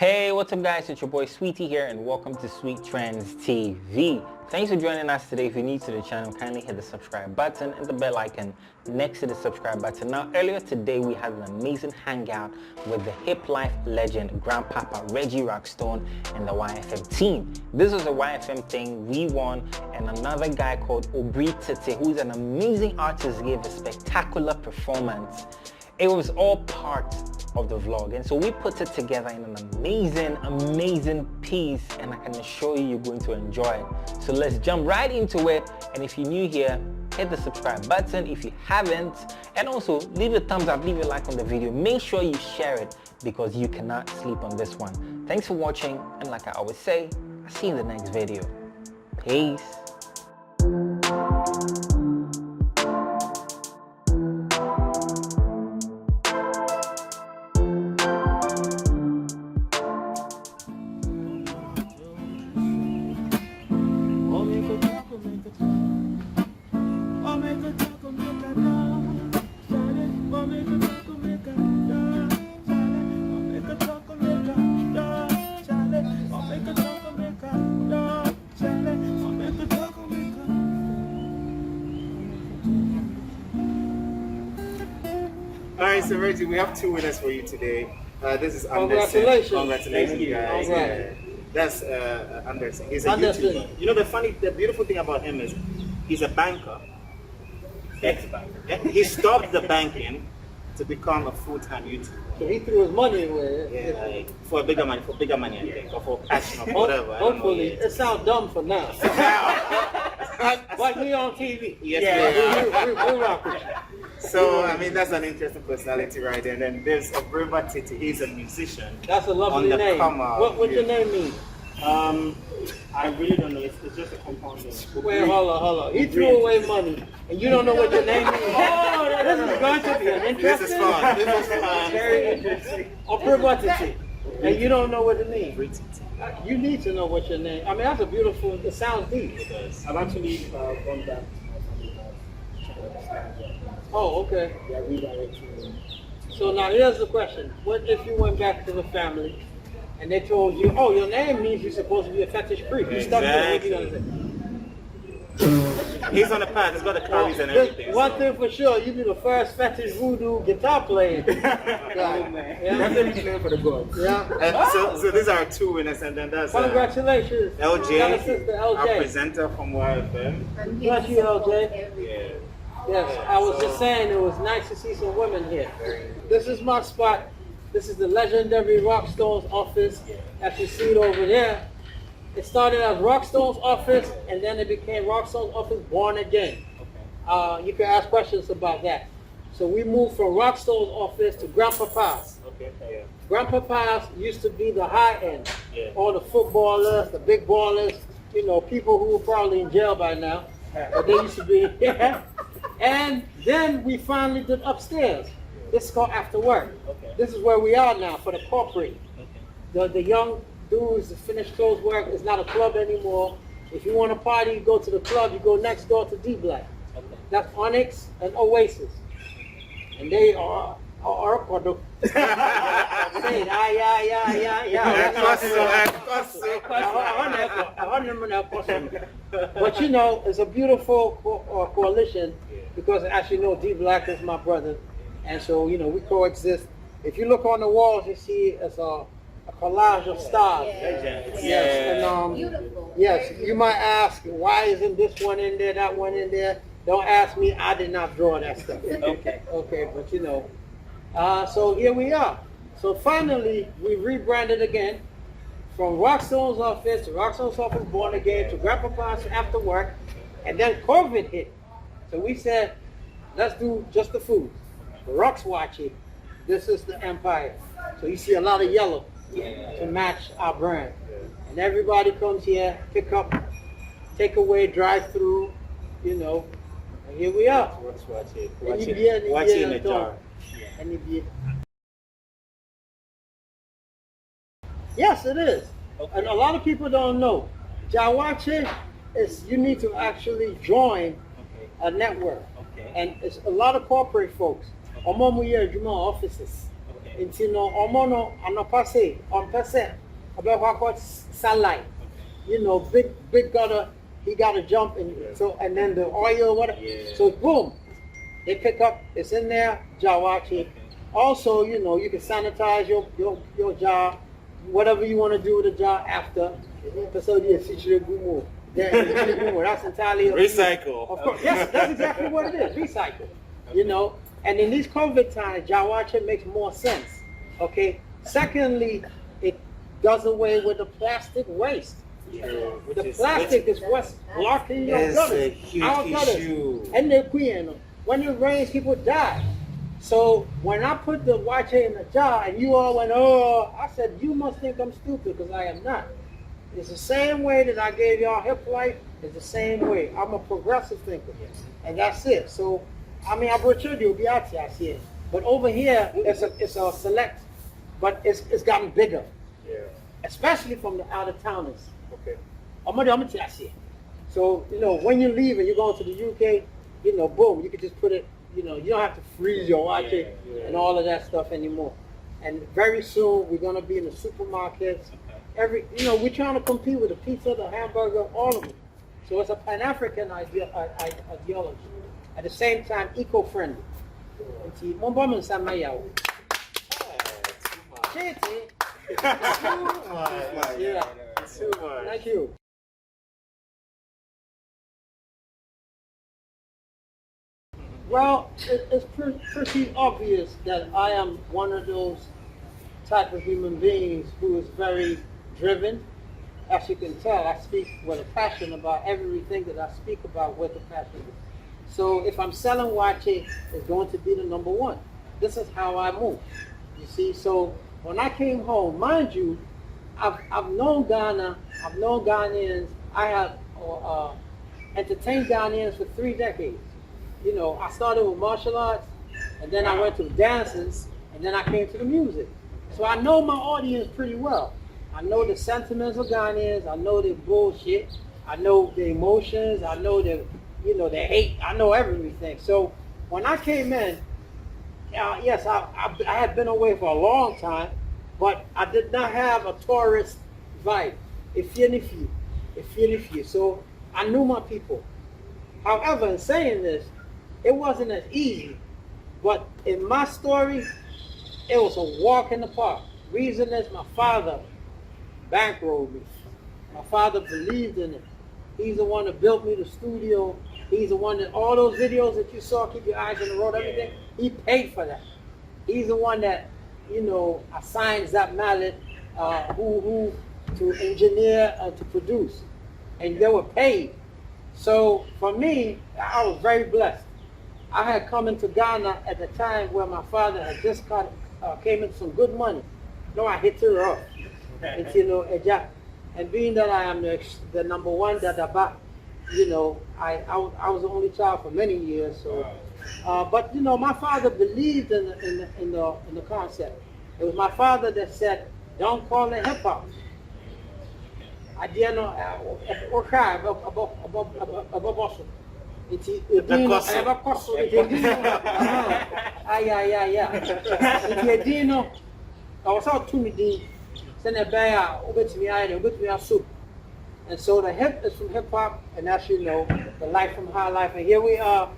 Hey, what's up guys, it's your boy Sweetie here and welcome to Sweet Trends TV. Thanks for joining us today. If you're new to the channel, kindly hit the subscribe button and the bell icon next to the subscribe button. Now earlier today we had an amazing hangout with the Hiplife legend Grandpapa Reggie Rockstone and the YFM team. This was a YFM thing, we won, and another guy called Obiri Tete, who's an amazing artist, gave a spectacular performance. It was all part of the vlog, and so we put it together in an amazing piece, and I can assure you you're going to enjoy it. So let's jump right into it, and if you're new here, hit the subscribe button if you haven't, and also leave a thumbs up, leave a like on the video. Make sure you share it because you cannot sleep on this one. Thanks for watching, and like I always say, I'll see you in the next video. Peace. Alright, so Reggie, we have two winners for you today. This is Anderson. Congratulations, guys. Yeah. That's Anderson. He's a YouTuber. You know, the beautiful thing about him is he's a banker. Ex-banker. He stopped the banking to become a full-time YouTuber. So he threw his money away. Yeah, like, for bigger money, I think, or for passion or whatever. Hopefully, it sounds dumb for now. But we on TV. Yes, we rock with you. So, I mean, that's an interesting personality right there. And then there's Obiri Tete. He's a musician. That's a lovely name. What's your name mean? I really don't know. It's just a compound name. Wait, hold on. He threw away money, and you don't know what your name means. Oh, this is going to be an interesting. This is fun. Very interesting. Obiri Tete. And you don't know what it means. You need to know what your name. I mean, that's a beautiful. It sounds deep. It does. I've actually gone back to my family. Oh, okay. Yeah, redirect you. So now here's the question. What if you went back to the family and they told you, oh, your name means you're supposed to be a fetish priest. You stuck with it, what you gonna say? He's on the path. He's got the curries and everything. One thing for sure, you be the first fetish voodoo guitar player. That's the reason for the gods. Yeah. And so these are two winners, and then that's congratulations. LJ, Got a sister, LJ. our presenter from YFM. Bless you, LJ. Yeah. Yes, I was just saying it was nice to see some women here. This is my spot. This is the legendary Rockstone's office. As you see it over there, it started as Rockstone's office, and then it became Rockstone's office Born Again. You can ask questions about that. So we moved from Rockstone's office to Grandpapa's. Okay. Yeah. Grandpapa's used to be the high end. Yeah. All the footballers, the big ballers, you know, people who were probably in jail by now. But they used to be here. And then we finally did upstairs. This is called After Work. Okay. This is where we are now for the corporate. Okay. The young dudes that finish close work. It's not a club anymore. If you want to party, you go to the club. You go next door to D Black. Okay. That's Onyx and Oasis. And they are product. Say it. But you know, it's a beautiful coalition because as you know, D Black is my brother, and so you know we coexist. If you look on the walls, you see it's a collage of stars. Yes, and beautiful. yes, you might ask why isn't this one in there, that one in there? Don't ask me. I did not draw that stuff. Okay, but you know. So here we are. So finally, we rebranded again from Rockstone's office to Rockstone's office Born Again to Grandpapa's After Work, and then COVID hit. So we said, let's do just the food. The Rock's watching. This is the empire. So you see a lot of yellow to match our brand. And everybody comes here, pick up, take away, drive through, you know, and here we are. Watch it in the jar. Yes, it is. Okay. And a lot of people don't know. Jawache is you need to actually join a network. Okay. And it's a lot of corporate folks. Omomuye Juma offices. Okay. Nti no omo no anopa say on percent about what called sunlight. You know, big gutter, he gotta jump and so and then the oil, whatever. Yeah. So boom, they pick up, it's in there, jawachi. Also, you know, you can sanitize your jar, whatever you want to do with the jar after. So that's entirely Recycle. Of course, yes, that's exactly what it is. Recycle. You know, and in these COVID times, jawachi makes more sense. Okay. Secondly, it does away with the plastic waste. Yeah, The plastic is what's blocking your It's gutters. a huge Our gutters. issue. And they're queering. When it rains, people die. So when I put the water in the jar and you all went, oh, I said, you must think I'm stupid because I am not. It's the same way that I gave y'all Hiplife. It's the same way. I'm a progressive thinker. And that's it. So, I mean, I brought you to be out here, I see it. But over here, it's a select, but it's gotten bigger. Yeah. Especially from the out-of-towners. Okay. I'm gonna tell you. So, you know, when you leave and you're going to the UK, you know, boom, you can just put it, you know, you don't have to freeze your watch and all of that stuff anymore. And very soon we're gonna be in the supermarkets. You know, we're trying to compete with the pizza, the hamburger, all of it. So it's a Pan-African ideology. At the same time, eco-friendly. Too much. Yeah. Too much. Thank you. Well, it's pretty obvious that I am one of those type of human beings who is very driven. As you can tell, I speak with a passion about everything that I speak about with a passion. So if I'm selling watches, it's going to be the number one. This is how I move. You see, so when I came home, mind you, I've known Ghana, I've known Ghanaians, I have entertained Ghanaians for 3 decades. You know, I started with martial arts, and then I went to dances, and then I came to the music. So I know my audience pretty well. I know the sentiments of Ghanaians, I know their bullshit, I know their emotions, I know their, you know, their hate, I know everything. So when I came in, yes, I had been away for a long time, but I did not have a tourist vibe. If you. So I knew my people. However, in saying this, it wasn't as easy. But in my story, it was a walk in the park. Reason is my father bankrolled me. My father believed in it. He's the one that built me the studio. He's the one that, all those videos that you saw, keep your eyes on the road, everything, he paid for that. He's the one that, you know, assigned Zap Mallet, who to engineer and to produce. And they were paid. So for me, I was very blessed. I had come into Ghana at the time where my father had just came in some good money. No, I hit her up. And, you know, and being that I am the number one Dadaba, you know, I was the only child for many years. So, but you know, my father believed in the concept. It was my father that said, "Don't call it hip hop." I didn't know about and so the hip is from hip hop, and as you know, the life from high life, and here we are.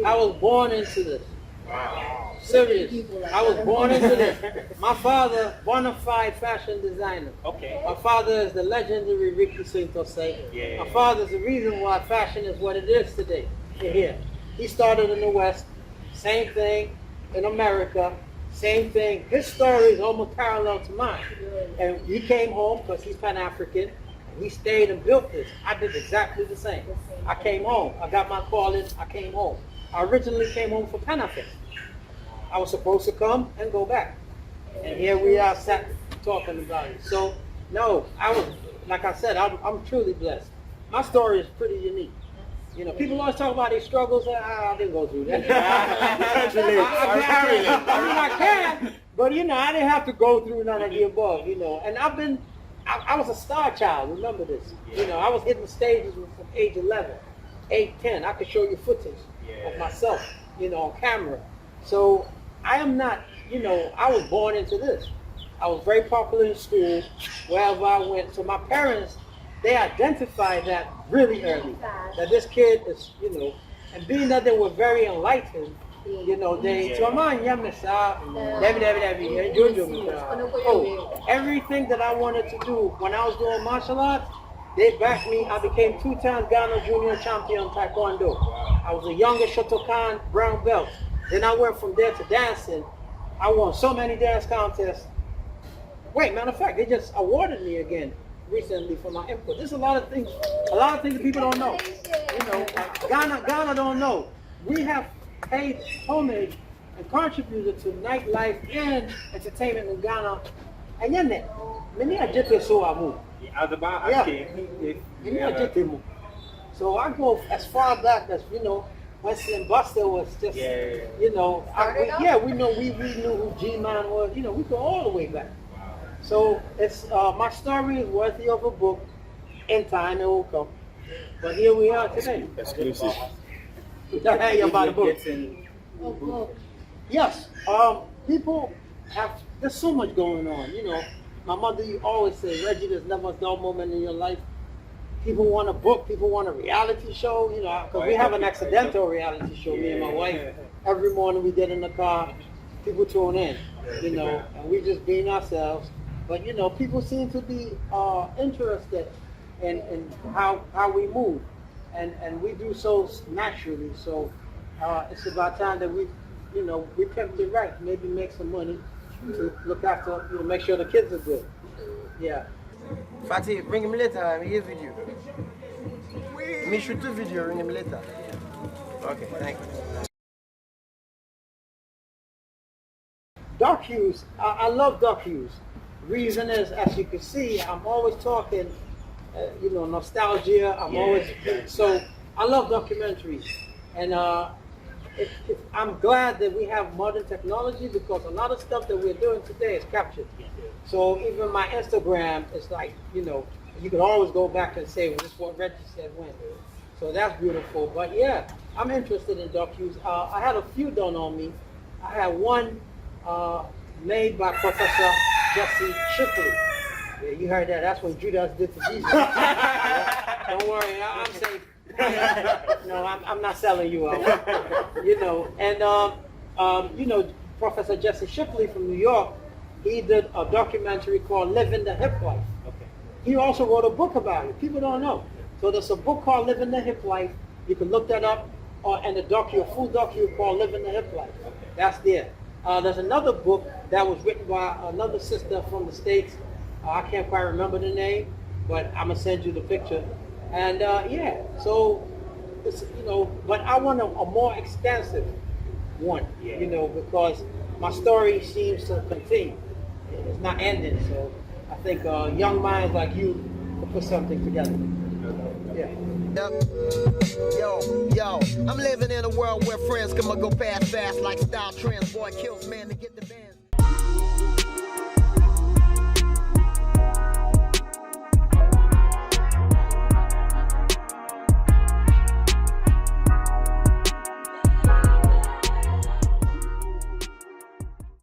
I was born into this. Wow. Serious. I was born into this. My father, bona fide fashion designer. Okay. My father is the legendary Ricky Sintose. Yeah. My father's the reason why fashion is what it is today. Here. He started in the West. Same thing in America. Same thing. His story is almost parallel to mine. And he came home because he's Pan-African. He stayed and built this. I did exactly the same. I came home. I got my calling. I came home. I originally came home for Pan-African. I was supposed to come and go back. And here we are sat talking about it. So, no, I was, like I said, I'm truly blessed. My story is pretty unique. You know, people always talk about their struggles. I didn't go through that. I can, but you know, I didn't have to go through none of the above, you know. And I was a star child, remember this. You know, I was hitting stages from age 11, 8, 10. I could show you footage. of myself, on camera. So I am not, I was born into this. I was very popular in school, wherever I went. So my parents, they identified that really early, that this kid is, and being that they were very enlightened, they, everything that I wanted to do when I was doing martial arts, they backed me. I became 2 times Ghana Junior Champion Taekwondo. I was the youngest Shotokan brown belt. Then I went from there to dancing. I won so many dance contests. Wait, matter of fact, they just awarded me again recently for my input. There's a lot of things that people don't know. Ghana don't know. We have paid homage and contributed to nightlife and entertainment in Ghana. And yet, many are just so amu. So I go as far back as when Slim Buster was just, we know we knew who G-Man was. We go all the way back. So it's my story is worthy of a book. In time it will come. But here we are today. Exclusive. Hey, about the book. Yes. People have. There's so much going on. My mother always said, Reggie, there's never a dull moment in your life. People want a book. People want a reality show. Because we have an accidental reality show. Me and my wife. Every morning we get in the car. People tune in. And we just being ourselves. But people seem to be interested in how we move. And we do so naturally. So it's about time that we pimped it right. Maybe make some money to look after, make sure the kids are good. Yeah. Fatih, bring him later. I'm here video. Me shoot the video. Bring him later. Okay, thank you. Docus, I love docus. Reason is, as you can see, I'm always talking, nostalgia. So I love documentaries, and I'm glad that we have modern technology because a lot of stuff that we're doing today is captured. So even my Instagram is like, you can always go back and say, well, this is what Reggie said when. So that's beautiful. But yeah, I'm interested in docus. I had a few done on me. I had one made by Professor Jesse Shipley. Yeah, you heard that. That's what Judas did to Jesus. Don't worry, I'm safe. No, I'm not selling you out. Professor Jesse Shipley from New York, he did a documentary called Living the Hip Life. Okay. He also wrote a book about it. People don't know. So there's a book called Living the Hip Life. You can look that up. And a full docu called Living the Hip Life. Okay. That's there. There's another book that was written by another sister from the States. I can't quite remember the name, but I'm gonna send you the picture. And so it's, but I want a more extensive one, because my story seems to continue. It's not ending, so I think young minds like you can put something together. Yeah. Yo, I'm living in a world where friends come and go fast like style trends. Boy kills man to get the bands.